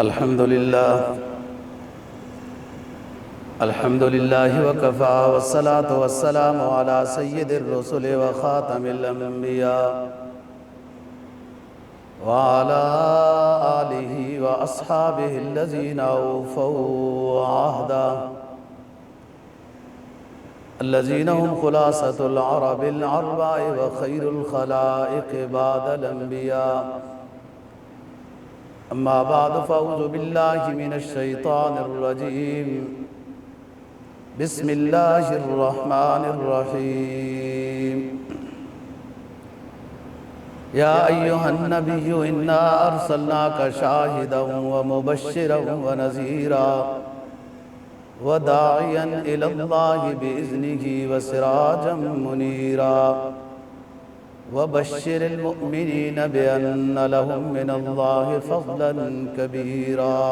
الحمد لله وكفى والصلاة والسلام على سيد الرسل وخاتم الأنبياء وعلى آله وأصحابه الذين أوفوا عهدا الذين هم خلاصة العرب الأربع وخير الخلائق بعد الأنبياء. أما بعد فأعوذ بالله من الشيطان الرجيم. بسم الله الرحمن الرحيم. يا أيها النبي إنا أرسلناك شاهدا ومبشرا ونذيرا وداعيا إلى الله بإذنه وسراجا منيرا وبشر المؤمنين بأن لهم من الله فضلا كبيرا.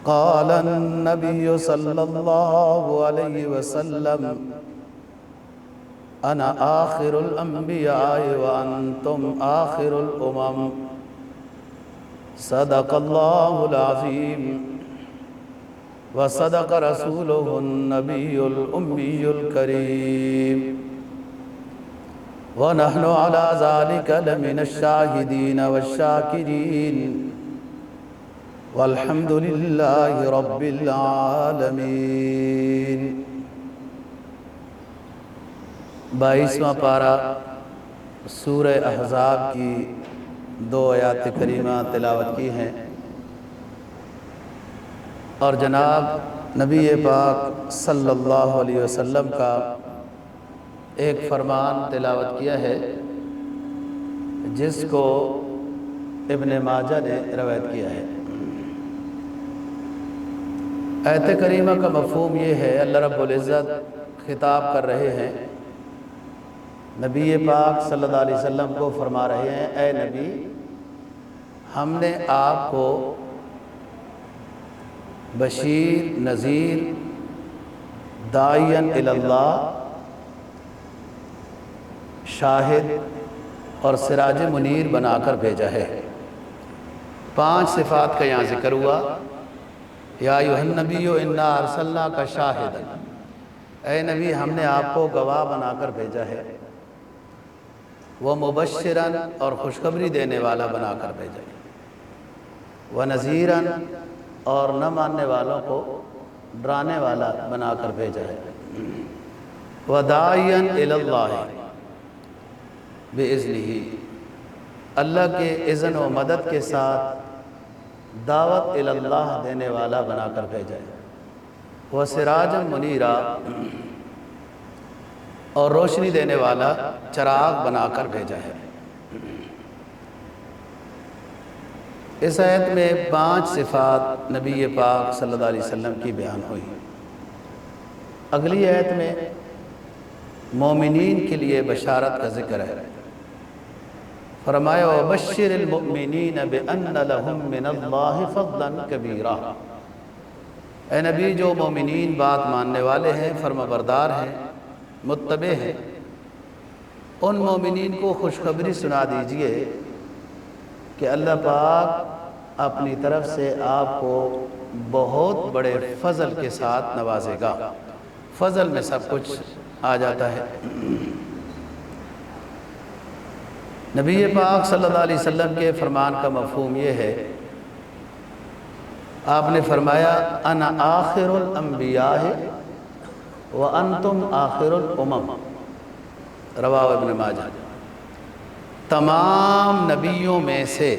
قال النبي صلى الله عليه وسلم: أنا آخر الأنبياء وأنتم آخر الأمم. صدق الله العظيم وصدق رسوله النبي الأمي الكريم ونحن على ذلك لمن الشاهدين والشاكرين والحمد لله رب العالمين. 22واں پارہ سورہ احزاب کی 2 آیات کریمہ تلاوت کی ہیں اور جناب نبی پاک صلی اللہ علیہ وسلم کا ایک فرمان تلاوت کیا ہے جس کو ابن ماجہ نے روایت کیا ہے. آیت کریمہ کا مفہوم یہ ہے، اللہ رب العزت خطاب کر رہے ہیں، نبی پاک صلی اللہ علیہ وسلم کو فرما رہے ہیں: اے نبی، ہم نے آپ کو بشیر، نذیر، داعین الی اللہ، شاہد اور سراج منیر بنا کر بھیجا ہے. 5 صفات کا یہاں ذکر ہوا. یا ایھا النبی انا ارسلناک شاہدا، اے نبی ہم نے آپ کو گواہ بنا کر بھیجا ہے. وہ مبشراً اور خوشخبری دینے والا بنا کر بھیجا ہے. ونذیراً اور نہ ماننے والوں کو ڈرانے والا بنا کر بھیجا ہے. وداعیاً الی اللہ بِإِذْنِهِ، اللہ کے اذن و مدد کے ساتھ دعوت الی اللہ دینے والا بنا کر بھیجا ہے. وَسِرَاجًا مُنِيرًا، اور روشنی دینے والا چراغ بنا کر بھیجا ہے. اس آیت میں 5 صفات نبی پاک صلی اللہ علیہ وسلم کی بیان ہوئی. اگلی آیت میں مومنین کے لیے بشارت کا ذکر ہے. فرمایا: وَبَشِّرِ الْمُؤْمِنِينَ بِأَنَّ لَهُم مِّنَ اللَّهِ فَضْلًا كَبِيرًا. اے نبی، جو مومنین بات ماننے والے ہیں، فرمانبردار ہیں، متبع ہیں، ان مومنین کو خوشخبری سنا دیجئے کہ اللہ پاک اپنی طرف سے آپ کو بہت بڑے فضل کے ساتھ نوازے گا. فضل میں سب کچھ آ جاتا ہے. نبی پاک صلی اللہ علیہ وسلم کے فرمان کا مفہوم یہ ہے، آپ نے فرمایا: انا آخر الانبیاء وانتم آخر الامم. رواہ ابن ماجہ. تمام نبیوں میں سے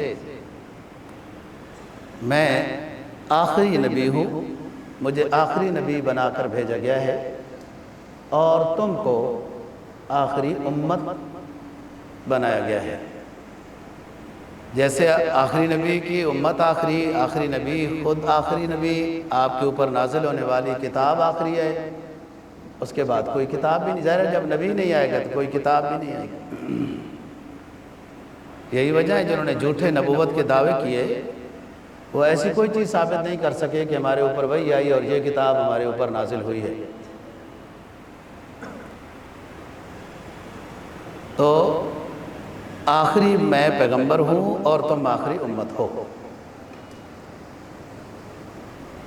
میں آخری نبی ہوں، مجھے آخری نبی بنا کر بھیجا گیا ہے، اور تم کو آخری امت بنایا گیا ہے. جیسے آخری نبی کی امت آخری نبی خود آخری نبی، آپ کے اوپر نازل ہونے والی کتاب آخری ہے، اس کے بعد کوئی کتاب بھی نہیں. ظاہر ہے جب نبی نہیں آئے گا تو کوئی کتاب بھی نہیں آئے گی. یہی وجہ ہے جنہوں نے جھوٹے نبوت کے دعوے کیے، وہ ایسی کوئی چیز ثابت نہیں کر سکے کہ ہمارے اوپر وحی آئی اور یہ کتاب ہمارے اوپر نازل ہوئی ہے. تو آخری میں پیغمبر ہوں اور تم آخری امت ہو.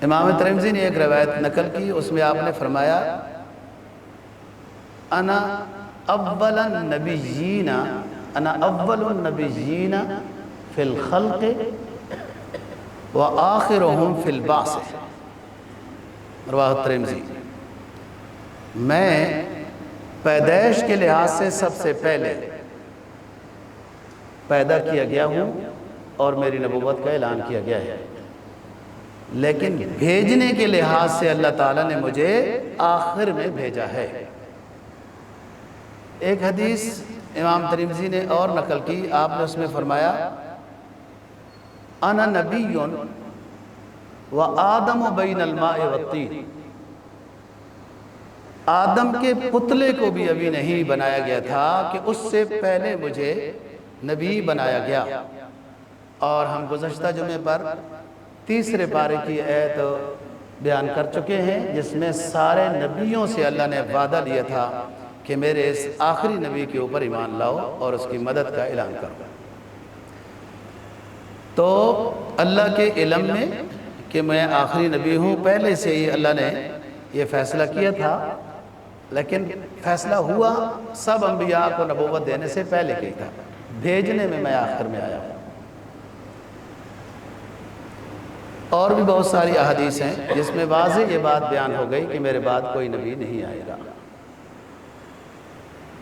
امام ترمذی نے ایک روایت نقل کی، اس میں آپ نے فرمایا انا اول النبیین فی الخلق وآخرهم فی البعث، رواہ ترمذی، میں پیدائش کے لحاظ سے سب سے پہلے پیدا کیا گیا ہوں اور میری نبوت کا اعلان کیا گیا ہے، لیکن بھیجنے کے لحاظ سے اللہ تعالیٰ نے مجھے آخر میں بھیجا ہے۔ ایک حدیث امام ترمذی نے اور نقل کی، آپ نے اس میں فرمایا انا نبی و آدم بین الماء والطین، آدم کے پتلے کو بھی ابھی نہیں بنایا گیا تھا کہ اس سے پہلے مجھے نبی بنایا گیا۔ اور ہم گزشتہ جمعے پر تیسرے پارے کی آیت بیان کر چکے ہیں، جس میں سارے نبیوں سے اللہ نے وعدہ لیا تھا کہ میرے اس آخری نبی کے اوپر ایمان لاؤ اور اس کی مدد کا اعلان کرو۔ تو اللہ کے علم میں کہ میں آخری نبی ہوں، پہلے سے ہی اللہ نے یہ فیصلہ کیا تھا، لیکن فیصلہ ہوا سب انبیاء کو نبوت دینے سے پہلے کی تھا، بھیجنے میں آخر میں آیا ہوں۔ اور بھی بہت ساری احادیث ہیں جس میں واضح یہ بات بیان ہو گئی کہ میرے بعد کوئی نبی نہیں آئے گا۔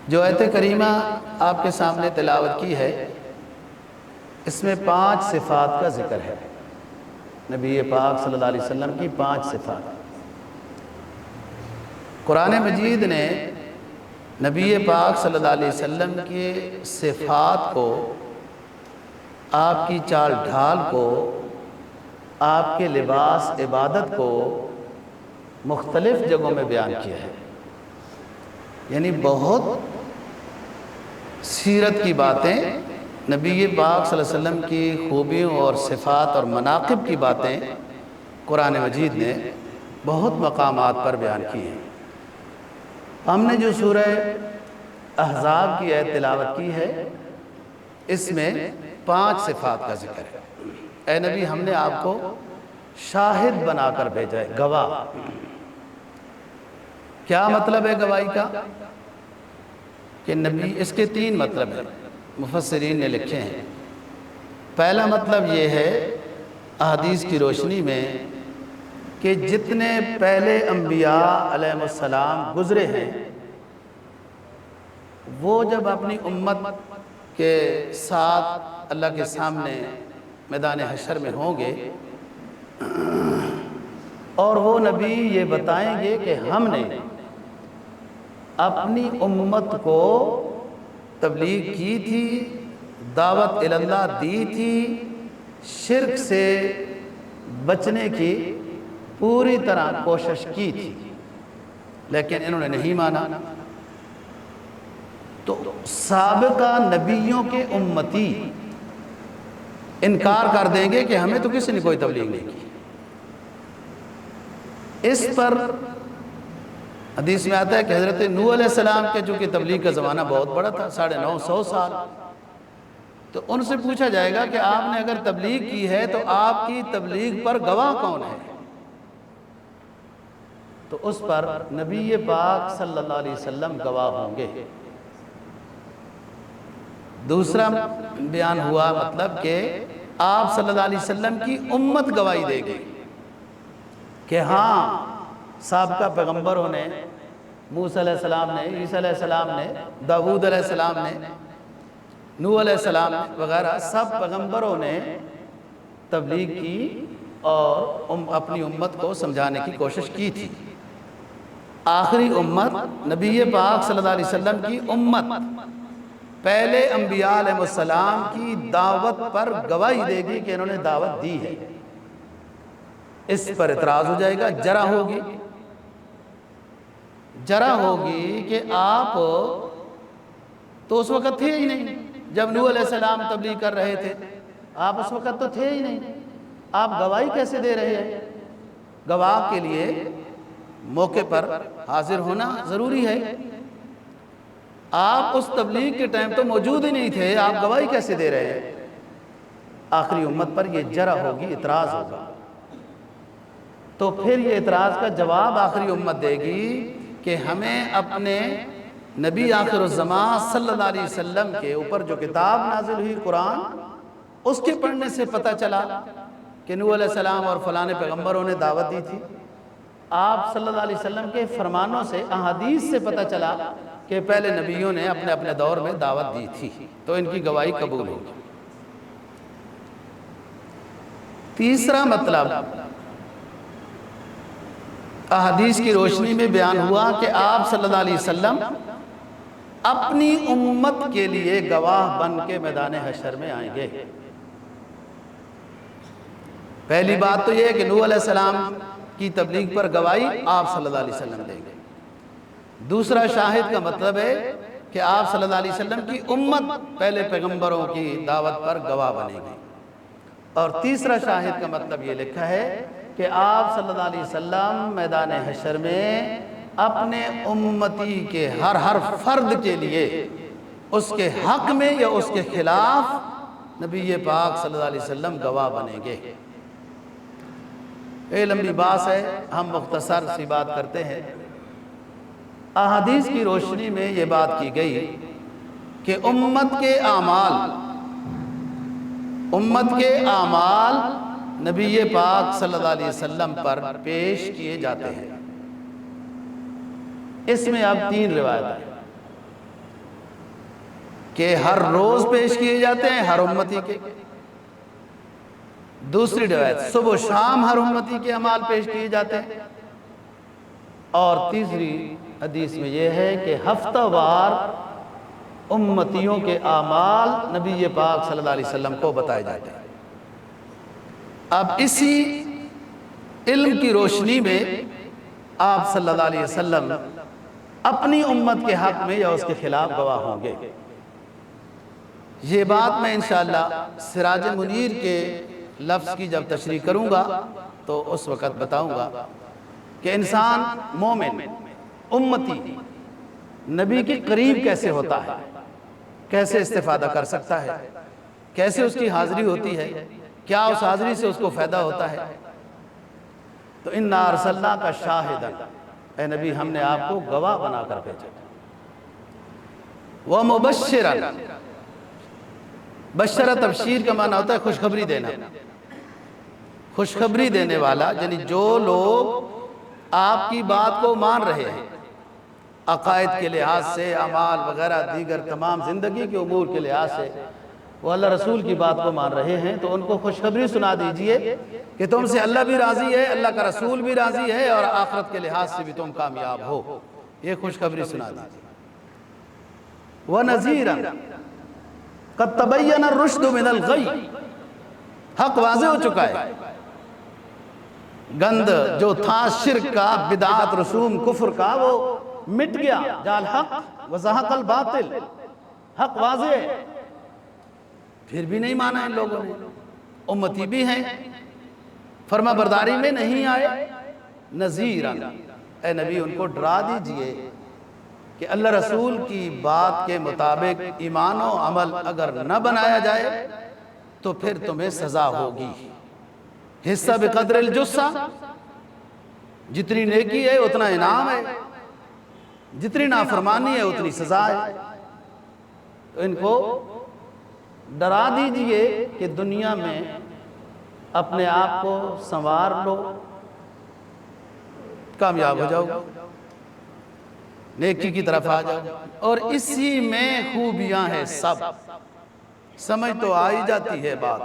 جو آیت کریمہ آپ کے سامنے تلاوت کی ہے، اس میں 5 صفات کا ذکر ہے، نبی پاک صلی اللہ علیہ وسلم کی 5 صفات۔ قرآن مجید نے نبی پاک صلی اللہ علیہ وسلم کی صفات کو، آپ کی چال ڈھال کو، آپ کے لباس عبادت کو مختلف جگہوں میں بیان کیا ہے، یعنی بہت سیرت کی باتیں، نبی پاک صلی اللہ علیہ وسلم کی خوبیوں اور صفات اور مناقب کی باتیں قرآن مجید نے بہت مقامات پر بیان کی ہیں۔ ہم نے جو سورہ احزاب کی آیت تلاوت کی ہے، اس میں 5 صفات کا ذکر ہے۔ اے نبی، ہم نے آپ کو شاہد بنا کر بھیجا ہے، گواہ۔ کیا مطلب ہے گواہی کا؟ کہ نبی، اس کے 3 مطلب ہیں، مفسرین نے لکھے ہیں۔ پہلا مطلب یہ ہے احادیث کی روشنی میں کہ جتنے پہلے انبیاء علیہ السلام گزرے ہیں، وہ جب اپنی امت کے ساتھ اللہ کے سامنے میدان حشر میں ہوں گے اور وہ نبی یہ بتائیں گے کہ ہم نے اپنی امت کو تبلیغ کی تھی، دعوت اللہ دی تھی، شرک سے بچنے کی پوری طرح کوشش کی تھی، لیکن انہوں نے نہیں مانا، تو سابقہ نبیوں کے امتی انکار کر دیں گے کہ ہمیں تو کسی نے کوئی تبلیغ نہیں کی۔ اس پر حدیث میں آتا ہے کہ حضرت نوح علیہ السلام کے چونکہ تبلیغ کا زمانہ بہت بڑا تھا، 950 سال، تو ان سے پوچھا جائے گا کہ آپ نے اگر تبلیغ کی ہے تو آپ کی تبلیغ پر گواہ کون ہے؟ تو اس پر نبی پاک صلی اللہ علیہ وسلم گواہ ہوں گے۔ دوسرا بیان ہوا مطلب کہ آپ صلی اللہ علیہ وسلم کی امت گواہی دے گی کہ ہاں، سابقہ پیغمبروں نے، موسیٰ علیہ السلام نے، عیسیٰ علیہ السلام نے، داؤد علیہ السلام نے، نوح علیہ السلام وغیرہ سب پیغمبروں نے تبلیغ کی اور اپنی امت کو سمجھانے کی کوشش کی تھی۔ آخری امت نبی پاک صلی اللہ علیہ وسلم کی امت پہلے انبیاء علیہ السلام کی دعوت پر گواہی دے گی کہ انہوں نے دعوت دی ہے۔ اس پر اعتراض ہو جائے گا، جرح ہوگی کہ آپ تو اس وقت تھے ہی نہیں جب نوح علیہ السلام تبلیغ کر رہے تھے، آپ اس وقت تو تھے ہی نہیں، آپ گواہی کیسے دے رہے ہیں؟ گواہ کے لیے موقع پر حاضر ہونا ضروری ہے۔ آپ اس تبلیغ کے ٹائم تو موجود ہی نہیں تھے، آپ گواہی کیسے دے رہے ہیں؟ آخری امت پر یہ جرح ہوگی، اعتراض ہوگا۔ تو پھر یہ اعتراض کا جواب آخری امت دے گی کہ ہمیں اپنے نبی آخر الزمان صلی اللہ علیہ وسلم کے اوپر جو کتاب نازل ہوئی قرآن، اس کے پڑھنے سے پتہ چلا کہ نوح علیہ السلام اور فلاں پیغمبروں نے دعوت دی تھی۔ آپ صلی اللہ علیہ وسلم کے فرمانوں سے، احادیث سے پتہ چلا کہ پہلے نبیوں نے اپنے اپنے دور میں دعوت دی تھی، تو ان کی گواہی قبول ہوگی۔ تیسرا مطلب احادیث کی روشنی میں بیان ہوا کہ آپ صلی اللہ علیہ وسلم اپنی امت کے لیے گواہ بن کے میدان حشر میں آئیں گے۔ پہلی بات تو یہ ہے کہ نوح علیہ السلام کی تبلیغ پر گواہی آپ صلی اللہ علیہ وسلم دیں گے۔ دوسرا شاہد کا مطلب ہے کہ آپ صلی اللہ علیہ وسلم کی امت پہلے پیغمبروں کی دعوت پر گواہ بنے گی۔ اور تیسرا شاہد کا مطلب یہ لکھا ہے کہ آپ صلی اللہ علیہ وسلم میدان حشر میں اپنے امتی کے ہر فرد کے لیے اس کے حق میں یا اس کے خلاف نبی پاک صلی اللہ علیہ وسلم گواہ بنیں گے۔ یہ لمبی بات ہے، ہم مختصر سی بات کرتے ہیں۔ احادیث کی روشنی میں یہ بات کی گئی کہ امت کے اعمال نبی پاک صلی اللہ علیہ وسلم پر پیش کیے جاتے ہیں۔ اس میں اب 3 روایت ہیں کہ ہر روز پیش کیے جاتے ہیں ہر امتی کے۔ دوسری روایت صبح و شام ہر امتی کے اعمال پیش کیے جاتے ہیں۔ اور تیسری حدیث میں یہ ہے کہ ہفتہ وار امتیوں کے اعمال نبی پاک صلی اللہ علیہ وسلم کو بتائے جاتے ہیں۔ اب اسی علم کی روشنی میں آپ صلی اللہ علیہ وسلم اپنی امت کے حق میں یا اس کے خلاف گواہ ہوں گے۔ یہ بات میں انشاءاللہ سراج منیر کے لفظ کی جب تشریح کروں گا تو اس وقت بتاؤں گا کہ انسان مومن امتی نبی کے قریب کیسے ہوتا ہے، کیسے استفادہ کر سکتا ہے، کیسے اس کی حاضری ہوتی ہے، کیا اس حاضری سے اس کو فائدہ ہوتا ہے۔ تو اِنَّا أَرْسَلْنَاكَ شَاهِدًا، اے نبی ہم نے آپ کو گواہ بنا کر بھیجا۔ وَمُبَشِّرًا، بشرہ تبشیر کا معنی ہوتا ہے خوشخبری دینا، خوشخبری دینے والا، یعنی جو لوگ آپ کی بات کو مان رہے ہیں عقائد کے لحاظ سے، اعمال وغیرہ دیگر تمام زندگی کے امور کے لحاظ سے وہ اللہ رسول کی بات کو مان رہے ہیں، تو ان کو خوشخبری سنا دیجئے کہ تم سے اللہ بھی راضی ہے، اللہ کا رسول بھی راضی ہے، اور آخرت کے لحاظ سے بھی تم کامیاب ہو۔ یہ خوشخبری سنا دیجئے۔ وَنَذِيرًا، قَدْ تَبَيَّنَ الرُّشْدُ مِنَ الْغَيِّ، حق واضح ہو چکا ہے، گند جو تھا شرک کا، بدعات، رسوم، کفر کا، وہ مٹ گیا۔ جاء الحق وزہق الباطل، حق واضح ہے، پھر بھی نہیں مانا ان لوگوں نے، امتی بھی ہیں، فرما برداری میں نہیں آئے۔ نذیراً، اے نبی ان کو ڈرا دیجئے کہ اللہ رسول کی بات کے مطابق ایمان و عمل اگر نہ بنایا جائے تو پھر تمہیں سزا ہوگی۔ حصہ بقدر الجثہ، جتنی نیکی ہے اتنا انعام ہے، جتنی نافرمانی ہے اتنی سزا ہے۔ تو ان کو ڈرا دیجئے کہ دنیا میں اپنے آپ کو سنوار لو، کامیاب ہو جاؤ، نیکی کی طرف آ جاؤ، اور اسی میں خوبیاں ہیں سب۔ سمجھ تو آئی جاتی ہے بات،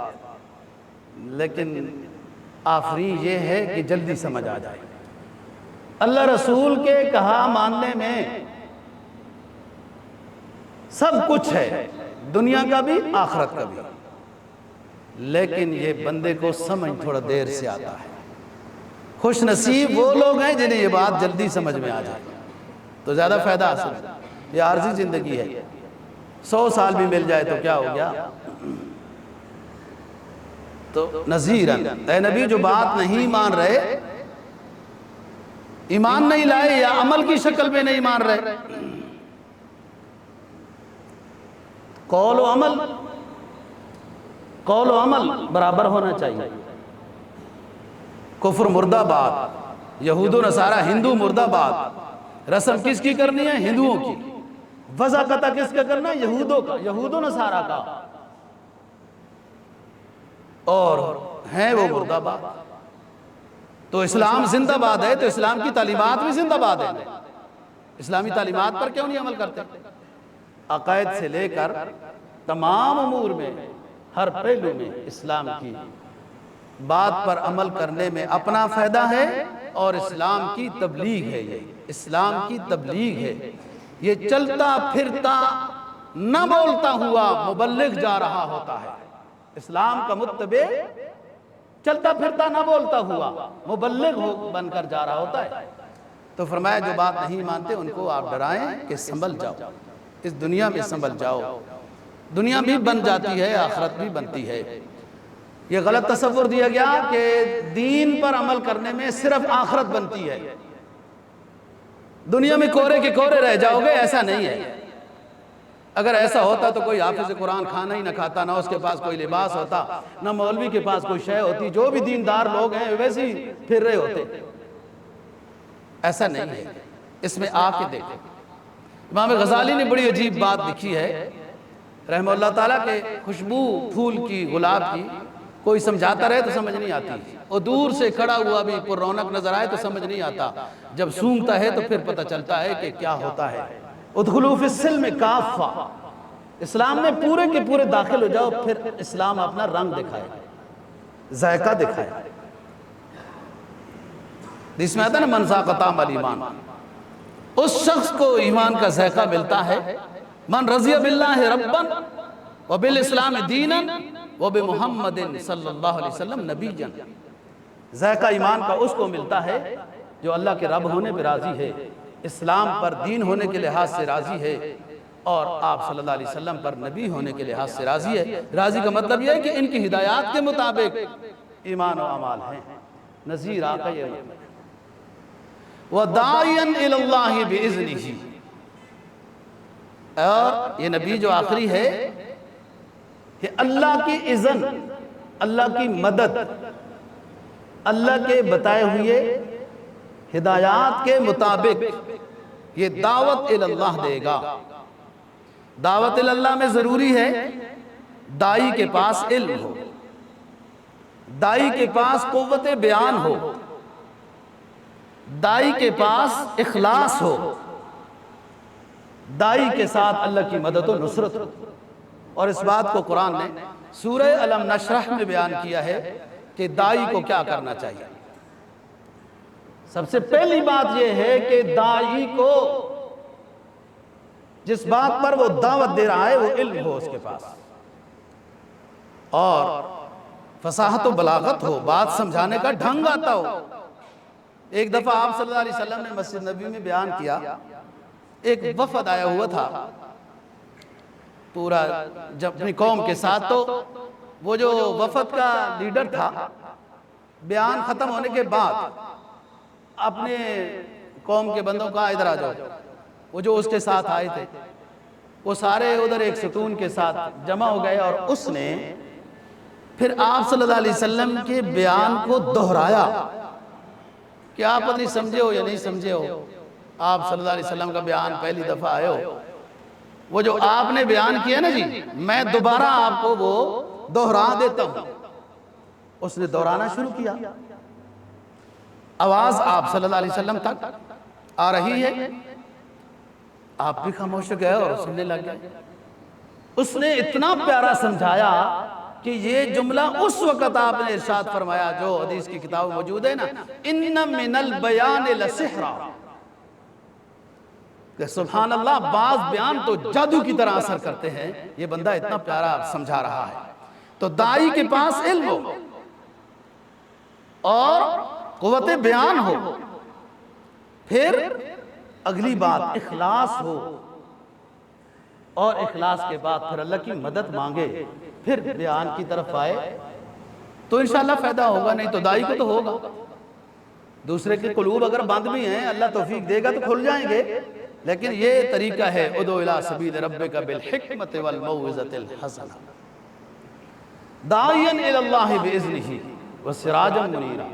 لیکن آخری یہ ہے کہ جلدی سمجھ آ جائے۔ اللہ رسول کے کہا ماننے میں سب کچھ ہے، دنیا کا بھی آخرت کا بھی، لیکن یہ بندے کو سمجھ تھوڑا دیر سے آتا ہے۔ خوش نصیب وہ لوگ ہیں جنہیں یہ بات جلدی سمجھ میں آ جائے تو زیادہ فائدہ حاصل ہے۔ یہ عارضی زندگی ہے، 100 سال بھی مل جائے تو کیا ہو گیا۔ تو نذیراً، اے نبی جو بات نہیں مان رہے، ایمان نہیں لائے یا عمل کی شکل میں نہیں مان رہے، قول و عمل برابر ہونا چاہیے۔ کفر مرد آباد، یہود و نصارہ ہندو مرد آباد۔ رسم کس کی کرنی ہے؟ ہندوؤں کی۔ وضع قطع کس کا کرنا ہے؟ یہودوں کا، یہود و نصارہ کا، اور ہیں وہ مرد آباد۔ تو اسلام زندہ باد ہے، تو اسلام کی تعلیمات بھی زندہ باد ہیں۔ اسلامی تعلیمات پر کیوں نہیں عمل کرتے؟ عقائد سے لے کر تمام امور میں، ہر پہلو میں اسلام کی بات پر عمل کرنے میں اپنا فائدہ ہے، اور اسلام کی تبلیغ ہے، یہ اسلام کی تبلیغ ہے۔ یہ چلتا پھرتا نہ بولتا ہوا مبلغ جا رہا ہوتا ہے۔ اسلام کا متبع چلتا پھرتا نہ بولتا ہوا مبلغ بن کر جا رہا ہوتا ہے۔ تو فرمایا جو بات نہیں مانتے ان کو آپ ڈرائیں کہ سنبھل جاؤ، اس دنیا میں سنبھل جاؤ۔ دنیا بھی بن جاتی ہے، آخرت بھی بنتی ہے۔ یہ غلط تصور دیا گیا کہ دین پر عمل کرنے میں صرف آخرت بنتی ہے، دنیا میں کورے کے کورے رہ جاؤ گے، ایسا نہیں ہے۔ اگر ایسا ہوتا تو کوئی حافظ قرآن کھانا ہی نہ کھاتا، نہ اس کے پاس کوئی لباس ہوتا، نہ مولوی کے پاس کوئی شے ہوتی، جو بھی دیندار لوگ ہیں ویسے ہی پھر رہے ہوتے۔ ایسا نہیں ہے، اس میں آ کے دیکھیں۔ امام غزالی نے بڑی عجیب بات لکھی ہے رحمہ اللہ تعالیٰ کہ خوشبو پھول کی، گلاب کی، کوئی سمجھاتا رہے تو سمجھ نہیں آتی، اور دور سے کھڑا ہوا بھی پر رونق نظر آئے تو سمجھ نہیں آتا، جب سونگتا ہے تو پھر پتہ چلتا ہے کہ کیا ہوتا ہے۔ ادخلوا فی السلم کافہ، اسلام میں پورے کے پورے داخل ہو جاؤ، پھر اسلام اپنا رنگ دکھائے، ذائقہ دکھائے۔ جس میں آتا ہے نا من ذاق طعم الایمان، اس شخص کو ایمان کا ذائقہ ملتا ہے۔ من رضی باللہ ربا وبالاسلام دینا وبمحمد صلی اللہ علیہ وسلم نبیا، ذائقہ ایمان کا اس کو ملتا ہے جو اللہ کے رب ہونے پہ راضی ہے، اسلام پر دین ہونے کے لحاظ سے راضی ہے، اور آپ صلی اللہ علیہ وسلم پر نبی ہونے کے لحاظ سے راضی ہے۔ راضی کا مطلب یہ ہے کہ ان کی ہدایات کے مطابق ایمان و اعمال ہیں۔ نذیر آقا یہ مطلب وَدَاعِيًا إِلَى اللَّهِ بِإِذْنِهِ، اور یہ نبی جو آخری ہے کہ اللہ کی اذن، اللہ کی مدد، اللہ کے بتائے ہوئے ہدایات کے مطابق یہ دعوت اللہ دے گا۔ دعوت اللہ میں ضروری ہے دائی کے پاس علم ہو، دائی کے پاس قوت بیان ہو، دائی کے پاس اخلاص ہو، دائی کے ساتھ اللہ کی مدد و نصرت ہو۔ اور اس بات کو قرآن نے سورہ الم نشرح میں بیان کیا ہے کہ دائی کو کیا کرنا چاہیے۔ سب سے پہلی بات یہ ہے کہ دائی کو جس بات پر وہ دعوت دے رہا ہے وہ علم ہو اس کے پاس، اور فصاحت و بلاغت ہو، بات سمجھانے کا ڈھنگ آتا ہو۔ ایک دفعہ آپ صلی اللہ علیہ وسلم نے مسجد نبی میں بیان کیا، ایک وفد آیا ہوا تھا پورا جب اپنی قوم کے ساتھ، تو وہ جو وفد کا لیڈر تھا بیان ختم ہونے کے بعد اپنے قوم کے بندوں کا ادھر آ جاؤ، وہ جو اس کے ساتھ آئے تھے وہ سارے ادھر ایک ستون کے ساتھ جمع ہو گئے، اور اس نے پھر آپ صلی اللہ علیہ وسلم کے بیان کو دہرایا کہ آپ پتہ نہیں سمجھے ہو یا نہیں سمجھے ہو، آپ صلی اللہ علیہ وسلم کا بیان پہلی دفعہ آئے ہو، وہ جو آپ نے بیان کیا نا جی، میں دوبارہ آپ کو وہ دہرا دیتا ہوں۔ اس نے دہرانا شروع کیا، آواز آپ صلی اللہ علیہ وسلم تک آ رہی ہے، آپ بھی خاموش ہو گئے اور سننے لگ گئے۔ اس نے اتنا پیارا سمجھایا کہ یہ جملہ اس وقت آپ نے ارشاد فرمایا جو حدیث کی کتاب موجود ہے نا، اِنَّ مِنَ الْبَيَانِ لَسِحْرًا، کہ سبحان اللہ بعض بیان تو جادو کی طرح اثر کرتے ہیں۔ یہ بندہ اتنا پیارا سمجھا رہا ہے۔ تو دائی کے پاس علم ہو اور قوت بیان ہو، پھر اگلی بات اخلاص ہو، اور اخلاص کے بعد پھر اللہ کی مدد مانگے، پھر بیان کی طرف آئے، تو انشاءاللہ فائدہ ہوگا، نہیں تو دائی کو تو ہوگا۔ دوسرے کے قلوب اگر بند بھی ہیں اللہ توفیق دے گا تو کھل جائیں گے، لیکن یہ طریقہ ہے ادعو الی سبیل ربک بالحکمت والموعظۃ الحسنہ، داعیا الی اللہ باذنہ وسراجا منیرا۔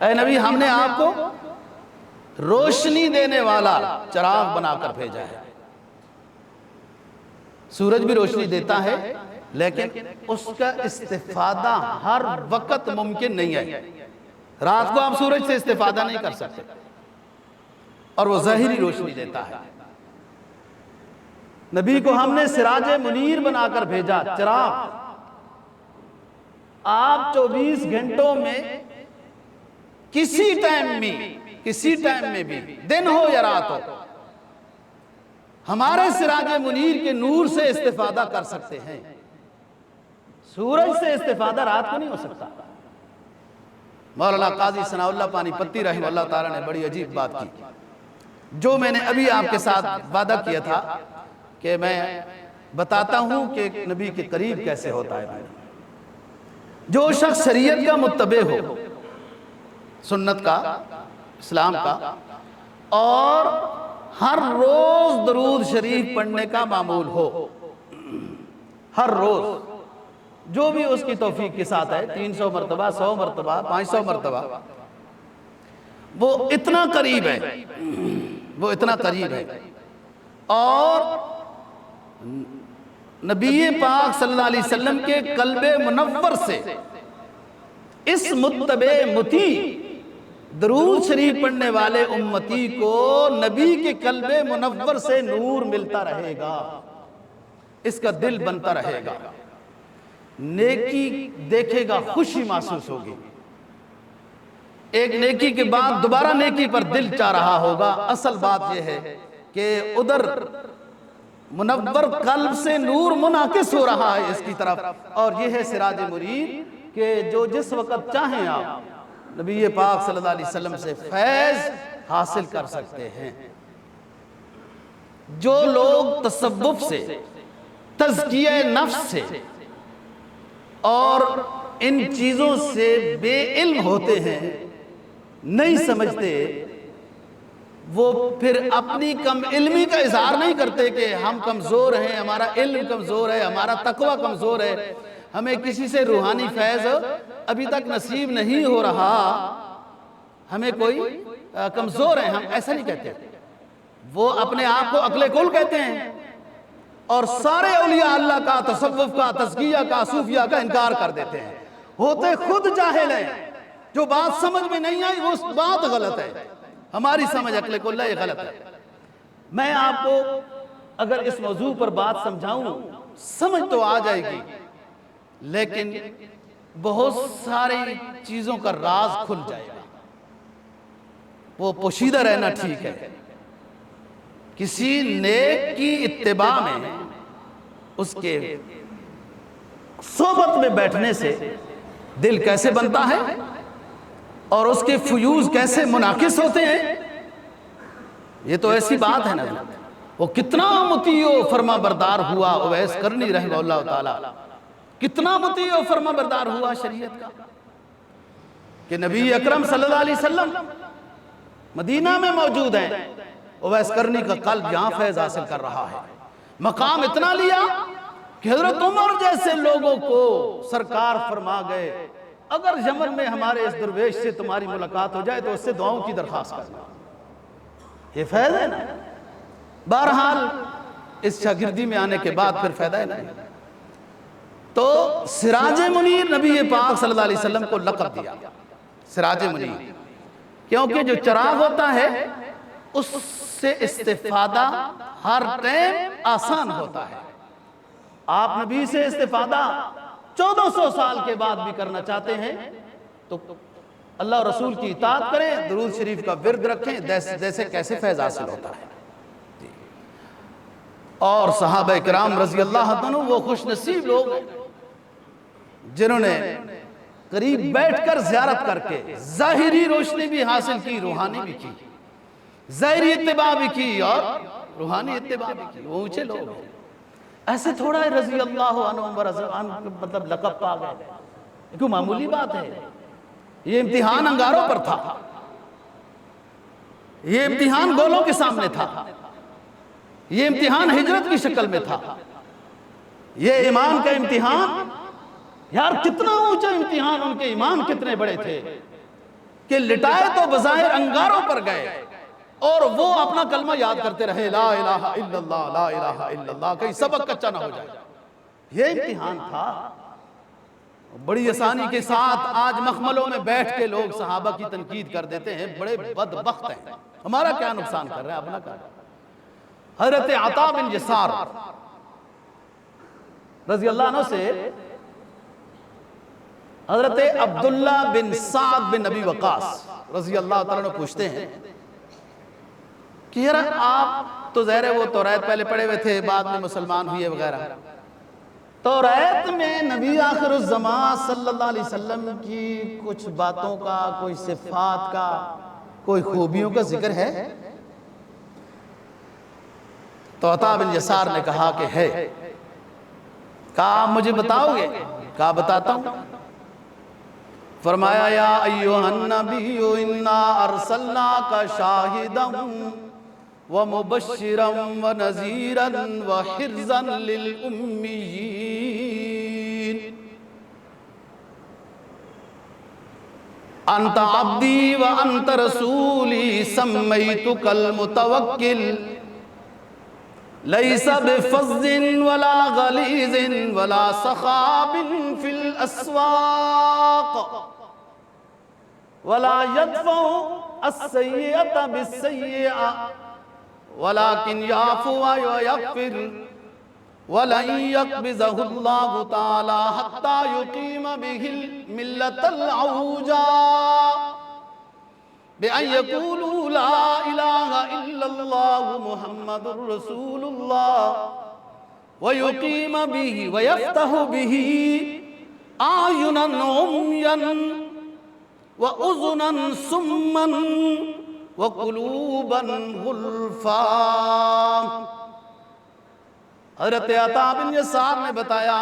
اے نبی ہم نے آپ کو روشنی دینے والا چراغ بنا کر بھیجا ہے۔ سورج بھی روشنی دیتا ہے لیکن اس کا استفادہ ہر وقت ممکن نہیں ہے۔ رات کو آپ سورج سے استفادہ نہیں کر سکتے، اور وہ ظاہری روشنی دیتا ہے۔ نبی کو ہم نے سراج منیر بنا کر بھیجا، چراغ۔ آپ 24 گھنٹوں میں کسی ٹائم میں بھی دن ہو یا رات ہو، ہمارے سراج منیر کے نور سے استفادہ کر سکتے ہیں۔ سورج سے استفادہ رات کو نہیں ہو سکتا۔ مولانا قاضی ثناء اللہ پانی پتی رحمہ اللہ تعالیٰ نے بڑی عجیب بات کی، جو میں نے ابھی آپ کے ساتھ وعدہ کیا تھا کہ میں بتاتا ہوں کہ نبی کے قریب کیسے ہوتا ہے۔ جو شخص شریعت کا متبع ہو، سنت کا، اسلام کا، اور ہر روز درود شریف پڑھنے کا معمول ہو، ہر روز جو بھی اس کی توفیق کے ساتھ ہے، 300 مرتبہ، 100 مرتبہ، 500 مرتبہ، وہ اتنا قریب ہے، وہ اتنا قریب ہے۔ اور نبی پاک صلی اللہ علیہ وسلم کے قلب منور سے اس متبع مطیع درود شریف پڑھنے والے امتی کو نبی کے قلب منور سے نور ملتا رہے گا، اس کا دل بنتا رہے گا، نیکی دیکھے گا، خوشی محسوس ہوگی، ایک نیکی کے بعد دوبارہ نیکی پر دل چاہ رہا ہوگا۔ اصل بات یہ ہے کہ ادھر منور قلب سے نور منعکس ہو رہا ہے اس کی طرف، اور یہ ہے سراج منیر کہ جو جس وقت چاہیں آپ نبی پاک صلی اللہ علیہ وسلم سے فیض حاصل کر سکتے ہیں۔ جو لوگ تصوف سے، تزکیہ نفس سے اور ان چیزوں سے بے علم ہوتے ہیں، نہیں سمجھتے، وہ پھر اپنی کم علمی کا اظہار نہیں کرتے کہ ہم کمزور ہیں، ہمارا علم کمزور ہے، ہمارا تقوی کمزور ہے، ہمیں کسی سے روحانی فیض ابھی تک نصیب نہیں ہو رہا، ہمیں کوئی کمزور ہیں، ہم ایسا نہیں کہتے۔ وہ اپنے آپ کو عقل کل کہتے ہیں، اور سارے اولیاء اللہ کا، تصوف کا، تزکیہ کا، صوفیہ کا انکار کر دیتے ہیں۔ ہوتے خود جاہل ہیں، جو بات سمجھ میں نہیں آئی وہ بات غلط ہے، ہماری سمجھ عقل کل ہے، یہ غلط ہے۔ میں آپ کو اگر اس موضوع پر بات سمجھاؤں، سمجھ تو آ جائے گی، لیکن بہت ساری چیزوں کا راز کھل جائے گا، وہ پوشیدہ رہنا ٹھیک ہے۔ کسی نیک کی اتباع میں، اس کے صحبت میں بیٹھنے سے دل کیسے بنتا ہے اور اس کے فیوز کیسے منعکس ہوتے ہیں، یہ تو ایسی بات ہے نا۔ وہ کتنا مطیع و فرما بردار ہوا اویس کرنی رحمہ اللہ تعالی، کتنا مطیع و فرما بردار ہوا شریعت کا، کہ نبی اکرم صلی اللہ علیہ وسلم مدینہ میں موجود ہیں، اویس کرنی کا قلب یہاں فیض حاصل کر رہا ہے۔ مقام اتنا لیا کہ حضرت عمر جیسے لوگوں کو سرکار فرما گئے، اگر یمن میں ہمارے اس درویش سے تمہاری ملاقات ہو جائے تو اس سے دعاؤں کی درخواست کرنا۔ یہ فیض ہے نا۔ بہرحال اس شاگردی میں آنے کے بعد پھر فائدہ ہے نا۔ تو سراج منیر نبی پاک صلی اللہ علیہ وسلم کو لقب دیا، سراج منیر، کیونکہ جو چراغ ہوتا ہے اس سے استفادہ ہر ٹائم آسان ہوتا ہے۔ آپ نبی سے استفادہ 1400 سال کے بعد بھی کرنا چاہتے ہیں تو اللہ اور رسول کی اطاعت کریں، درود شریف کا ورد رکھیں، جیسے کیسے فیض حاصل ہوتا ہے۔ اور صحابہ کرام رضی اللہ عنہ وہ خوش نصیب لوگ ہیں جنہوں نے قریب بیٹھ کر زیارت کر کے ظاہری روشنی بھی حاصل کی، روحانی بھی کی، ظاہری اتباع بھی کی اور روحانی اتباع بھی کی۔ وہ اونچے لوگ ہیں۔ ایسے تھوڑا ہے رضی اللہ عنہ مطلب لقب پا گئے، کیوں معمولی بات ہے۔ یہ امتحان انگاروں پر تھا، یہ امتحان گولوں کے سامنے تھا، یہ امتحان ہجرت کی شکل میں تھا، یہ ایمان کا امتحان، یار کتنا اونچا امتحان، ان کے ایمان کتنے بڑے تھے، کہ لٹائے تو بظاہر انگاروں پر گئے اور وہ اپنا کلمہ یاد کرتے رہے، لا الہ الا اللہ لا الہ الا اللہ، کہیں سبق کچا نہ ہو جائے۔ یہ امتحان تھا۔ بڑی آسانی کے ساتھ آج مخملوں میں بیٹھ کے لوگ صحابہ کی تنقید کر دیتے ہیں، بڑے بدبخت ہیں، ہمارا کیا نقصان کر رہے ہیں اپنا کیا۔ حضرت عطا بن یسار رضی اللہ عنہ سے حضرت عبداللہ بن سعد بن نبی وقاص رضی اللہ تعالیٰ عنہ پوچھتے ہیں کہ یار آپ تو ظاہر ہے وہ توریت پہلے پڑھے ہوئے تھے، بعد میں مسلمان ہوئے وغیرہ، توریت میں نبی آخر الزمان صلی اللہ علیہ وسلم کی کچھ باتوں کا، کوئی صفات کا، کوئی خوبیوں کا ذکر ہے؟ تو عطا بن یسار نے کہا کہ ہے۔ کہا آپ مجھے بتاؤ گے؟ کہا بتاتا ہوں۔ فرمایا یا ایوہ النبی انا ارسلناک شاہدا ومبشرا ونذیرا وحرزا للأمیین، انت عبدی وانت رسولی سمیتک المتوکل، لیس بفظ ولا غلیظ ولا صخاب فی الاسواق، ولا يدفع السیئة بالسیئة ولكن يعفو ويغفر، ولن يقبضه الله تعالى حتى يقيم به الملة العوجا بأن يقولوا لا إله إلا الله محمد رسول الله، ويقيم به ويفتح به أعينا عميا وأذنا صما وقلوبا غلفا۔ حضرت عطا بن یسار نے بتایا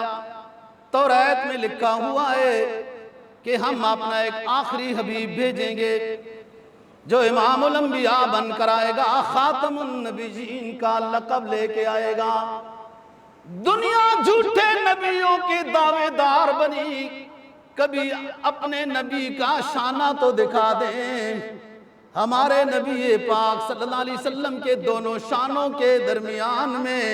توریت میں لکھا ہوا ہے کہ ہم اپنا ایک آخری حبیب بھیجیں گے جو امام الانبیاء بن کر آئے گا، خاتم النبیین کا لقب لے کے آئے گا۔ دنیا جھوٹے نبیوں کے دعوے دار بنی، کبھی اپنے نبی کا شانہ تو دکھا دیں۔ ہمارے نبی پاک صلی اللہ علیہ وسلم کے دونوں شانوں کے درمیان میں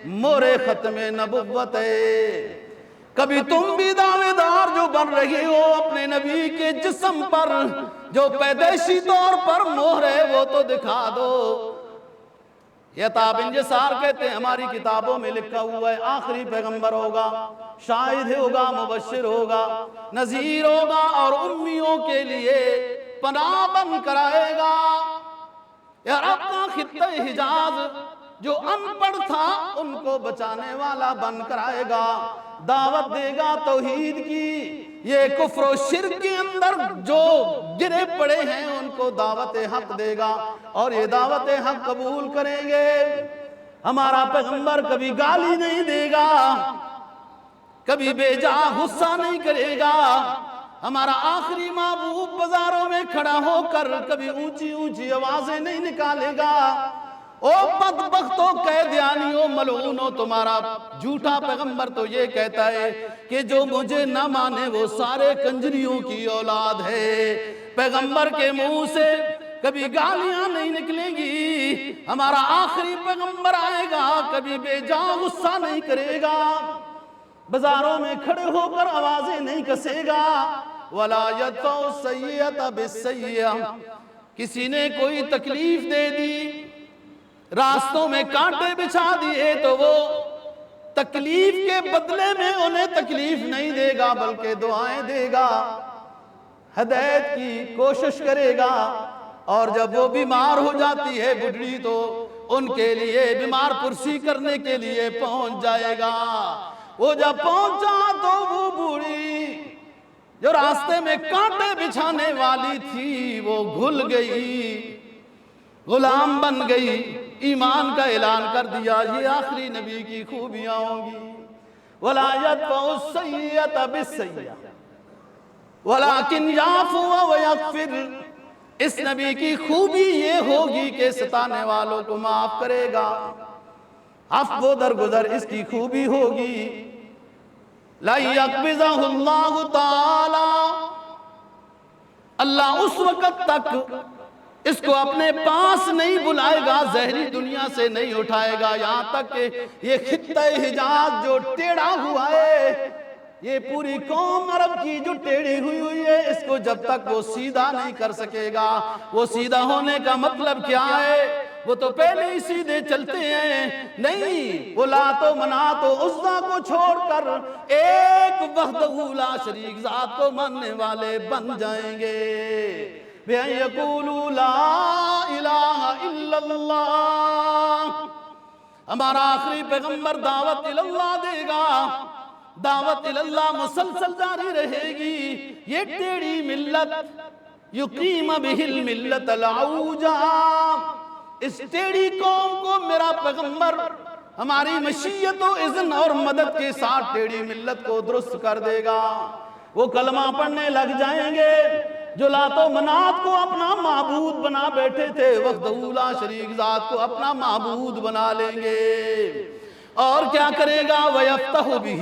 مہر ختم نبوت ہے۔ کبھی تم بھی دعوے دار جو بن رہے ہو اپنے نبی کے جسم پر، جو پیدائشی طور پر مہر ہے وہ تو دکھا دو۔ یہ عطا بن یسار کہتے ہیں ہماری کتابوں میں لکھا ہوا ہے آخری پیغمبر ہوگا، شاہد ہوگا، مبشر ہوگا، نذیر ہوگا، اور امیوں کے لیے پناہ بن کر آئے گا۔ یار اپنا خطہ حجاز جو ان پڑھ تھا ان کو بچانے والا بن کر آئے گا، دعوت دے گا توحید کی۔ یہ کفر و شرک کے اندر جو گرے پڑے ہیں ان کو دعوت حق دے گا اور یہ دعوت حق قبول کریں گے۔ ہمارا پیغمبر کبھی گالی نہیں دے گا، کبھی بے جا غصہ نہیں کرے گا۔ ہمارا آخری محبوب بازاروں میں کھڑا ہو کر کبھی اونچی اونچی آوازیں نہیں نکالے گا۔ او بدبختو قیدیانیو ملعونو، تمہارا جھوٹا پیغمبر تو یہ کہتا ہے کہ جو مجھے نہ مانے وہ سارے کنجریوں کی اولاد ہے۔ پیغمبر کے منہ سے کبھی گالیاں نہیں نکلیں گی۔ ہمارا آخری پیغمبر آئے گا، کبھی بے جا غصہ نہیں کرے گا، بازاروں میں کھڑے ہو کر آوازیں نہیں کسے گا۔ وَلَا يَدْفَعُ السَّيِّئَةَ بِالسَّيِّئَةِ، کسی نے کوئی تکلیف دے دی، راستوں میں کانٹے بچھا دیے تو وہ تکلیف کے بدلے میں انہیں تکلیف نہیں دے گا بلکہ دعائیں دے گا، ہدایت کی کوشش کرے گا۔ اور جب وہ بیمار ہو جاتی ہے بڑھڑی تو ان کے لیے بیمار پرسی کرنے کے لیے پہنچ جائے گا۔ وہ جب پہنچا تو وہ بوڑھی جو راستے میں کانٹے بچھانے والی تھی وہ گھل گئی، غلام بن گئی، ایمان کا اعلان کر دیا۔ یہ آخری نبی کی خوبیاں ہوں گی۔ وَلَا يَدْفَعُ السَّيِّئَةَ بِالسَّيِّئَةِ وَلَكِنْ يَعْفُو وَيَغْفِرُ، اس نبی کی خوبی یہ ہوگی کہ ستانے والوں کو معاف کرے گا، عفو و درگزر اس کی خوبی ہوگی۔ لَن يَقْبِضَهُ اللَّهُ تَعَالَى اللہ اس وقت تک اس کو اپنے پاس نہیں بلائے گا، زہری دنیا سے نہیں اٹھائے گا، یہاں تک کہ یہ خطہ حجاز جو ٹیڑھا ہوا ہے، یہ پوری قوم عرب کی جو ٹیڑھی ہوئی ہے، اس کو جب تک وہ سیدھا نہیں کر سکے گا۔ وہ سیدھا ہونے کا مطلب کیا ہے؟ وہ تو پہلے ہی سیدھے چلتے ہیں، نہیں، وہ لات و منات و عزا کو چھوڑ کر ایک وحدہ لا شریک ذات کو ماننے والے بن جائیں گے۔ بِأَن يَقُولُوا لَا إِلَٰهَ إِلَّا اللَّهُ۔ ہمارا آخری پیغمبر دعوت اللہ دے گا، دعوت اللہ مسلسل جاری رہے گی۔ یہ ٹیڑھی ملت یقیم بہ الملت العوجا، اس ٹیڑھی قوم کو میرا پیغمبر ہماری مشیت و اذن اور مدد کے ساتھ ٹیڑھی ملت کو درست کر دے گا۔ وہ کلمہ پڑھنے لگ جائیں گے جو لات و منات کو اپنا معبود بنا بیٹھے تھے، وحدہ لا شریک ذات کو اپنا معبود بنا لیں گے۔ اور کیا کرے گا؟ وَيَفْتَحُ بِهِ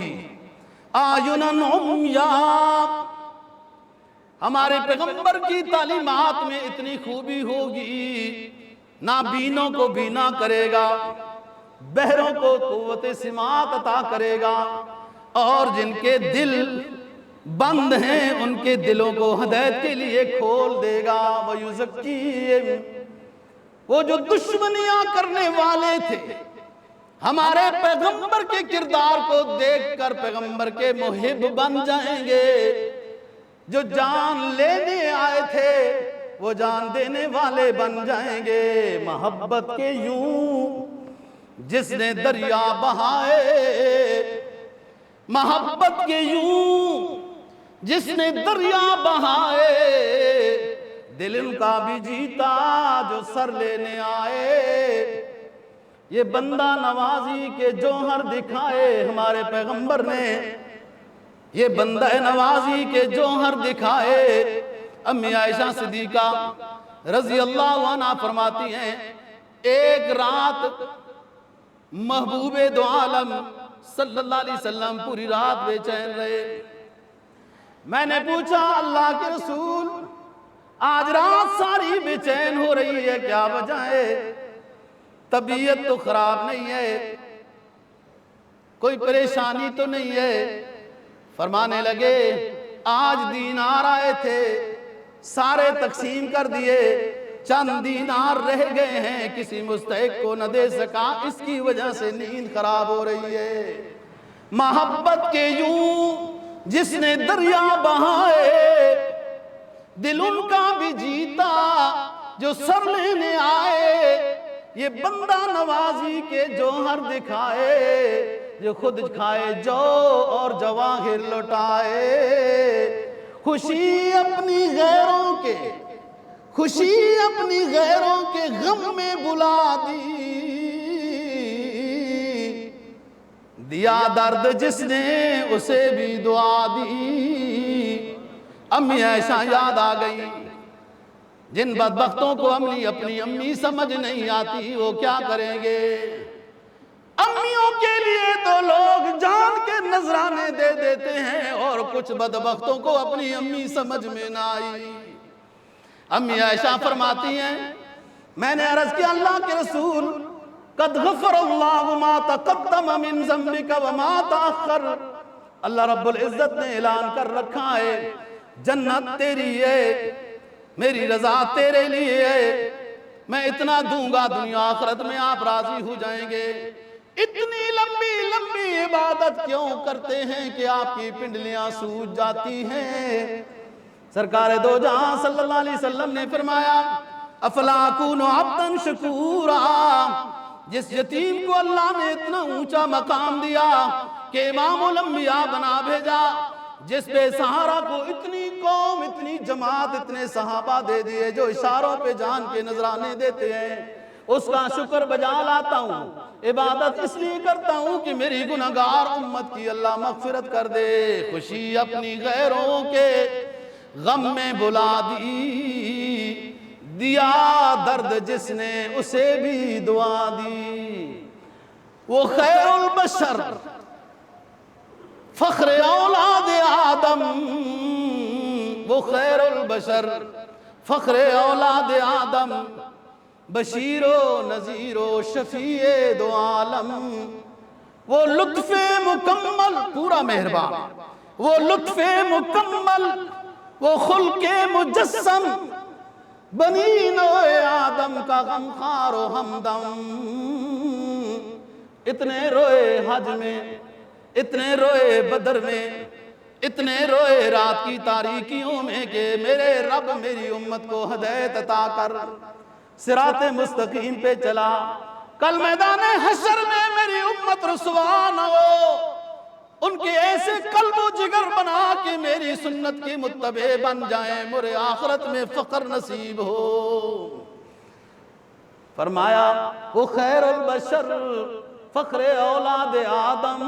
أَعْيُنًا عُمْيًا۔ ہمارے پیغمبر کی تعلیمات میں اتنی خوبی ہوگی، نابینوں کو بینا کرے گا، بہروں کو قوت سماعت عطا کرے گا، اور جن کے دل بند ہیں ان کے دلوں کو ہدایت کے لیے کھول دے گا۔ وَيُزَكِّيهِمْ۔ وہ جو دشمنیاں کرنے والے تھے، ہمارے پیغمبر کے کردار کو دیکھ کر پیغمبر کے محب بن جائیں گے۔ جو جان لینے آئے تھے وہ جان دینے والے بن جائیں گے۔ محبت کے یوں جس نے دریا بہائے، محبت کے یوں جس نے دریا بہائے، دل ان کا بھی جیتا جو سر لینے آئے۔ یہ بندہ نوازی کے جوہر دکھائے ہمارے پیغمبر نے، یہ بندہ نوازی کے جوہر دکھائے۔ امی عائشہ صدیقہ رضی اللہ عنہ فرماتی ہیں، ایک رات محبوب دو عالم صلی اللہ علیہ وسلم پوری رات بے چین رہے۔ میں نے پوچھا اللہ کے رسول، آج رات ساری بے چین ہو رہی ہے، کیا وجہ ہے؟ طبیعت تو خراب نہیں ہے، کوئی پریشانی تو نہیں ہے؟ فرمانے لگے آج دینار آئے تھے، سارے تقسیم کر دیے، چند دینار رہ گئے ہیں، کسی مستحق کو نہ دے سکا، اس کی وجہ سے نیند خراب ہو رہی ہے۔ محبت کے یوں جس نے دریا بہائے، دل ان کا بھی جیتا جو سر لینے آئے۔ یہ بندہ نوازی کے جوہر دکھائے، جو خود کھائے جو اور جواہر لٹائے۔ خوشی اپنی غیروں کے، خوشی اپنی غیروں کے غم میں بلا دی، دیا درد جس نے اسے بھی دعا دی۔ امی عائشہ یاد آ گئی، جن بدبختوں کو اپنی امی سمجھ نہیں آتی وہ کیا کریں گے؟ امیوں کے لیے تو لوگ جان کے نذرانے دے دیتے ہیں، اور کچھ بدبختوں کو اپنی امی سمجھ میں نہ آئی۔ امی عائشہ فرماتی ہیں، میں نے عرض کیا اللہ کے رسول، قد غفر اللہ ما تقدم من ذنبک وما تاخر۔ اللہ رب العزت نے اعلان کر رکھا ہے جنت تیری ہے، میری رضا تیرے لیے ہے، میں اتنا دوں گا دنیا آخرت میں آپ راضی ہو جائیں گے۔ اتنی لمبی لمبی عبادت کیوں کرتے ہیں کہ آپ کی پنڈلیاں سوج جاتی ہیں؟ سرکار دو جہاں صلی اللہ علیہ وسلم نے فرمایا، افلا اکون عبدا شکورا۔ جس یتیم کو اللہ نے اتنا اونچا مقام دیا کہ امام الانبیاء بنا بھیجا، جس بے سہارا کو اتنی قوم، اتنی جماعت، اتنے صحابہ دے دیے جو اشاروں پہ جان کے نذرانے دیتے ہیں، اس کا شکر بجا لاتا ہوں، عبادت اس لیے کرتا ہوں کہ میری گناہگار امت کی اللہ مغفرت کر دے۔ خوشی اپنی غیروں کے غم میں بلا دی، دیا درد جس نے اسے بھی دعا دی۔ وہ خیر البشر فخر اولاد آدم، وہ وہ خیر البشر فخر اولاد آدم بشیر و نذیر و شفیع دو عالم، وہ لطف مکمل پورا مہربان، وہ لطف مکمل، وہ خلق مجسم، بنی نوع آدم کا غمخوار و ہمدم۔ اتنے روئے حج میں، اتنے روئے بدر میں، اتنے روئے رات کی تاریکیوں میں کہ میرے رب میری امت کو ہدایت عطا کر، صراط مستقیم پہ چلا۔ کل میدان حشر میں میری امت رسوا نہ ہو، ان کے ایسے قلب و جگر بنا کہ میری سنت کی متبع بن جائیں، مرے آخرت میں فقر نصیب ہو۔ فرمایا وہ خیر البشر فخر اولاد آدم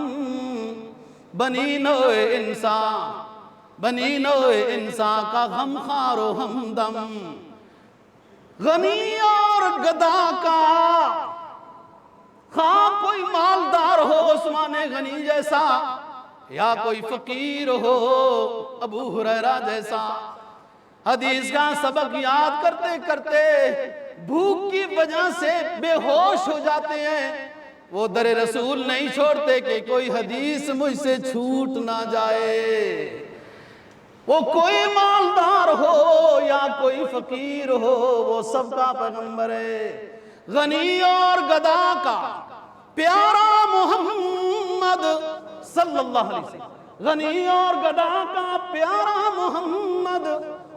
بنی نوع انسان، بنی نوع انسان کا غمخوار و ہمدم، غنی اور گدا کا، خواہ کوئی مالدار ہو عثمان غنی جیسا یا کوئی فقیر ہو ابو ہریرہ جیسا، حدیث کا سبق یاد کرتے کرتے بھوک کی وجہ سے بے ہوش ہو جاتے ہیں، وہ در رسول نہیں چھوڑتے کہ کوئی حدیث مجھ سے چھوٹ نہ جائے۔ وہ کوئی مالدار ہو یا کوئی فقیر ہو، وہ سب کا پیغمبر ہے۔ غنی اور گدا کا پیارا محمد صلی اللہ علیہ وسلم، غنی اور گدا کا پیارا محمد،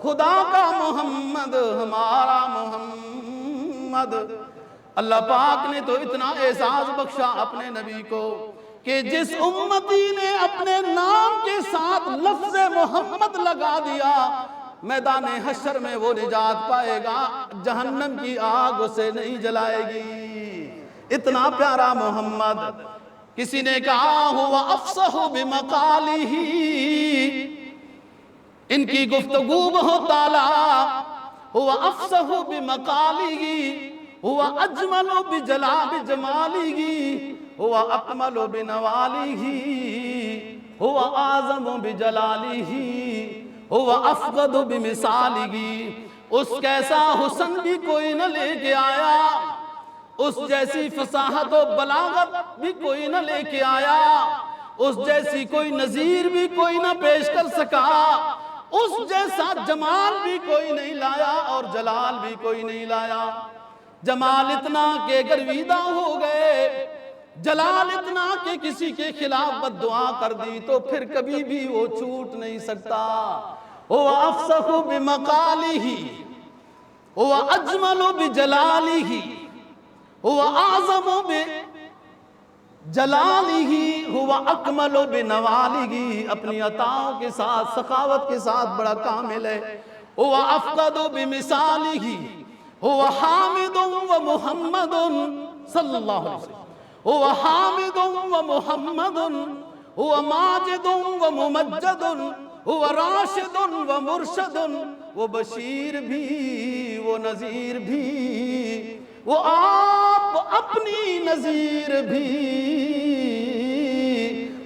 خدا کا محمد، ہمارا محمد۔ اللہ پاک نے تو اتنا اعزاز بخشا اپنے نبی کو کہ جس امتی نے اپنے نام کے ساتھ لفظ محمد لگا دیا، میدان حشر میں وہ نجات پائے گا، جہنم کی آگ اسے نہیں جلائے گی۔ اتنا پیارا محمد۔ کسی نے کہا ہوا افصح بمقالہ، ان کی گفتگو بہت اعلیٰ، ہوا افصح بمقالہ، ہوا اجمل بجلاب جمالہ، ہوا اکمل بنوالہ، ہوا اعظم بجلالہ، ہوا افقد بمثالہ۔ اس کیسا حسن بھی کوئی نہ لے کے آیا، اس جیسی فصاحت و بلاغت بھی کوئی نہ لے کے آیا، اس جیسی کوئی نظیر بھی کوئی نہ پیش کر سکا، اس جیسا جمال بھی کوئی نہیں لایا اور جلال بھی کوئی نہیں لایا۔ جمال اتنا کہ گرویدہ ہو گئے، جلال اتنا کہ کسی کے خلاف بد دعا کر دی تو پھر کبھی بھی وہ چھوٹ نہیں سکتا۔ ہوا افصح بمقالہ، ہوا اجمل بجلالہ، ہوا اعظم بجلالہ، ہوا اکمل بنوالہ۔ اپنی عطاؤں کے ساتھ، سخاوت کے ساتھ بڑا کامل ہے۔ ہوا افقد بمثالہ، ہوا حامد و محمد صلی اللہ علیہ وسلم، ہوا حامد و محمد، ہوا ماجد و ممجد، ہوا راشد و مرشد، وہ بشیر بھی وہ نذیر بھی، وہ آپ اپنی نذیر بھی۔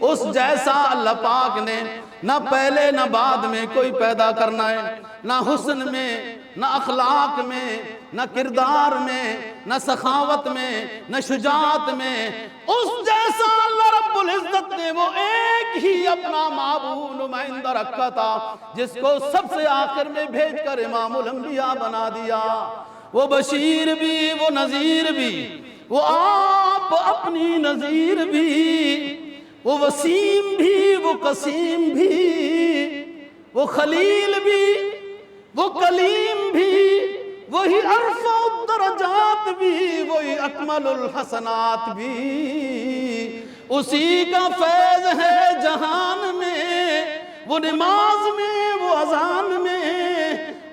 اس جیسا اللہ پاک نے نہ پہلے نہ بعد میں کوئی پیدا کرنا ہے، نہ حسن میں، نہ اخلاق میں، نہ کردار میں، نہ سخاوت میں، نہ شجاعت میں۔ اس جیسا اللہ رب العزت نے وہ ایک ہی اپنا معبود نمائندہ رکھا تھا، جس کو سب سے آخر میں بھیج کر امام الانبیاء بنا دیا۔ وہ بشیر بھی وہ نذیر بھی، وہ آپ اپنی نذیر بھی، وہ وسیم بھی وہ قسیم بھی، وہ خلیل بھی وہ کلیم بھی، وہی ارفع الدرجات بھی، وہی اکمل الحسنات بھی۔ اسی کا فیض ہے جہان میں، وہ نماز میں وہ اذان میں۔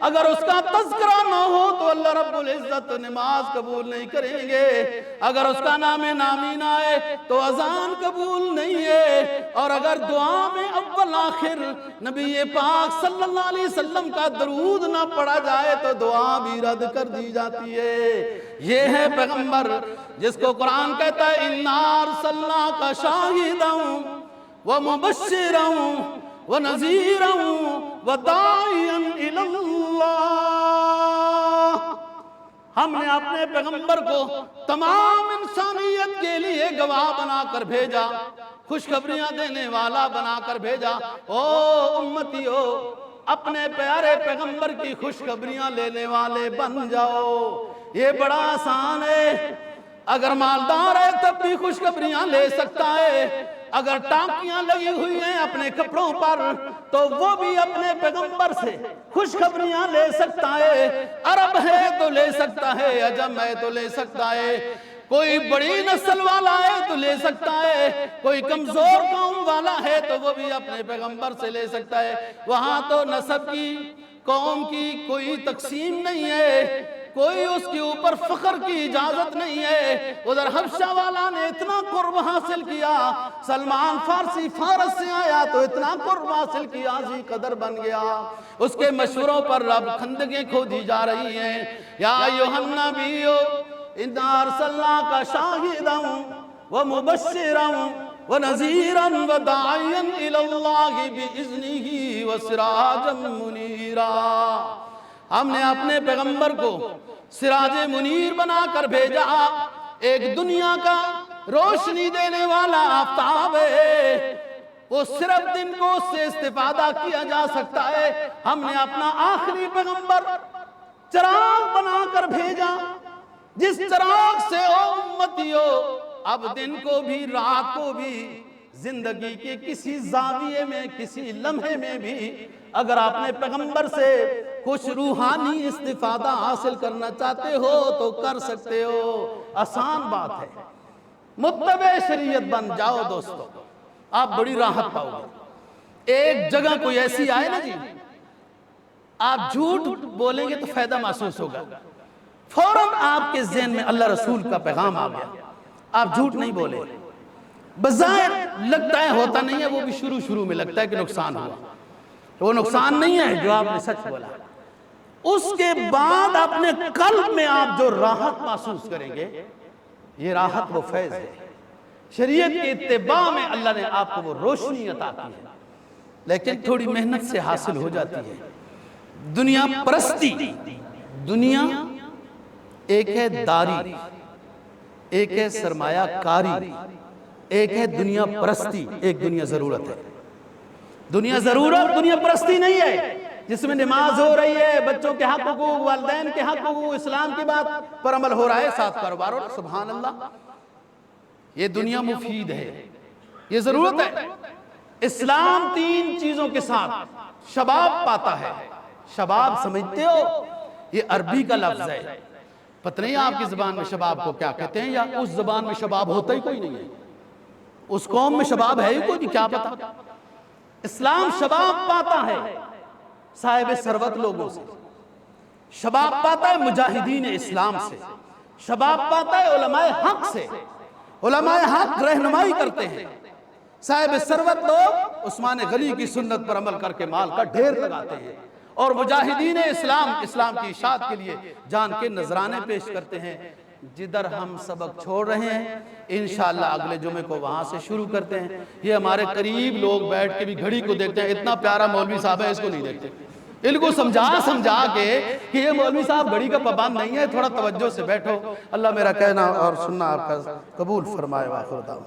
اگر اس کا تذکرہ نہ ہو تو اللہ رب العزت نماز قبول نہیں کریں گے، اگر اس کا نام نامی نہ آئے تو اذان قبول نہیں ہے، اور اگر دعا میں اول آخر نبی پاک صلی اللہ علیہ وسلم کا درود نہ پڑھا جائے تو دعا بھی رد کر دی جاتی ہے۔ یہ ہے پیغمبر جس کو قرآن کہتا ہے اِنَّا أَرْسَلْنَاكَ شَاهِدًا وَمُبَشِّرًا ونذیرا وداعیا الی اللہ۔ ہم نے اپنے پیغمبر کو تمام انسانیت کے لیے گواہ بنا کر بھیجا، خوشخبریاں دینے والا بنا کر بھیجا۔ او امتیو، اپنے پیارے پیغمبر کی خوشخبریاں لینے والے بن جاؤ۔ یہ بڑا آسان ہے۔ اگر مالدار ہے تب بھی خوشخبریاں لے سکتا ہے، اگر ٹانکیاں لگی ہوئی ہیں اپنے کپڑوں پر تو وہ بھی اپنے پیغمبر سے خوشخبریاں لے سکتا ہے۔ عرب ہے تو لے سکتا ہے، عجم ہے تو لے سکتا ہے، کوئی بڑی نسل والا ہے تو لے سکتا ہے، کوئی کمزور قوم والا ہے تو وہ بھی اپنے پیغمبر سے لے سکتا ہے۔ وہاں تو نسب کی، قوم کی کوئی تقسیم نہیں ہے، کوئی اس کے اوپر فخر کی اجازت نہیں ہے۔ ادھر حبشہ والا نے اتنا قرب حاصل کیا، سلمان فارسی فارس سے آیا تو اتنا قرب حاصل کیا، عظیم قدر بن گیا۔ اس کے مشوروں پر اب خندقیں کھودی جا رہی ہیں۔ یا ایھا النبی انا ارسلناک شاہدا ومبشرا ونذیرا وداعیا الی اللہ باذنہ وسراجا منیرا۔ ہم نے اپنے پیغمبر کو سراج منیر بنا کر بھیجا، ایک دنیا کا روشنی دینے والا آفتاب ہے، وہ صرف دن کو اس سے استفادہ کیا جا سکتا ہے۔ ہم نے اپنا آخری پیغمبر چراغ بنا کر بھیجا، جس چراغ سے او امتیو اب دن کو بھی رات کو بھی زندگی کے کسی زاویے میں، کسی لمحے میں بھی اگر آپ نے پیغمبر سے کچھ روحانی استفادہ حاصل کرنا چاہتے ہو تو کر سکتے ہو۔ آسان بات ہے، متبع شریعت بن جاؤ دوستو، آپ بڑی راحت پاؤ گے۔ ایک جگہ کوئی ایسی آئے نا جی، آپ جھوٹ بولیں گے تو فائدہ محسوس ہوگا، فوراً آپ کے ذہن میں اللہ رسول کا پیغام آ گیا، آپ جھوٹ نہیں بولے۔ بظاہر لگتا ہے ہوتا نہیں ہے، وہ بھی شروع میں لگتا ہے کہ نقصان ہوا، وہ نقصان نہیں ہے جو آپ نے سچ بولا۔ اس کے بعد اپنے قلب میں آپ جو راحت محسوس کریں گے، یہ راحت وہ فیض ہے۔ شریعت کے اتباع میں اللہ نے آپ کو وہ روشنی عطا کی ہے، لیکن تھوڑی محنت سے حاصل ہو جاتی ہے۔ دنیا پرستی، دنیا ایک ہے داری، ایک ہے سرمایہ کاری، ایک ہے دنیا پرستی، ایک دنیا ضرورت ہے۔ دنیا ضرورت دنیا پرستی نہیں ہے، جس میں نماز ہو رہی ہے، بچوں کے حق حقوق، والدین کے حق حقوق، اسلام کی بات پر عمل ہو رہا ہے، ساتھ کاروبار ہو رہا ہے، سبحان اللہ۔ یہ دنیا مفید ہے، یہ ضرورت ہے۔ اسلام 3 چیزوں کے ساتھ شباب پاتا ہے۔ شباب سمجھتے ہو؟ یہ عربی کا لفظ ہے، پتہ نہیں آپ کی زبان میں شباب کو کیا کہتے ہیں، یا اس زبان میں شباب ہوتا ہی کوئی نہیں ہے، اس قوم میں شباب ہے ہی کوئی نہیں، کیا پتا۔ اسلام شباب پاتا ہے صاحب ثروت لوگوں سے، شباب پاتا ہے مجاہدین اسلام سے، شباب پاتا ہے علماء حق سے۔ علماء حق رہنمائی کرتے ہیں، صاحب ثروت لوگ عثمان غنی کی سنت پر عمل کر کے مال کا ڈھیر لگاتے ہیں، اور مجاہدین اسلام کی اشاعت کے لیے جان کے نذرانے پیش کرتے ہیں۔ جدھر ہم سبق چھوڑ رہے ہیں انشاءاللہ اگلے جمعے کو وہاں سے شروع کرتے ہیں۔ یہ ہمارے قریب لوگ بیٹھ کے بھی گھڑی کو دیکھتے ہیں، اتنا پیارا مولوی صاحب ہے، اس کو نہیں دیکھتے، ان کو سمجھا کے کہ یہ مولوی صاحب گھڑی کا پابند نہیں ہے، تھوڑا توجہ سے بیٹھو۔ اللہ میرا کہنا اور سننا آپ کا قبول فرمائے۔ وآخر دعوانا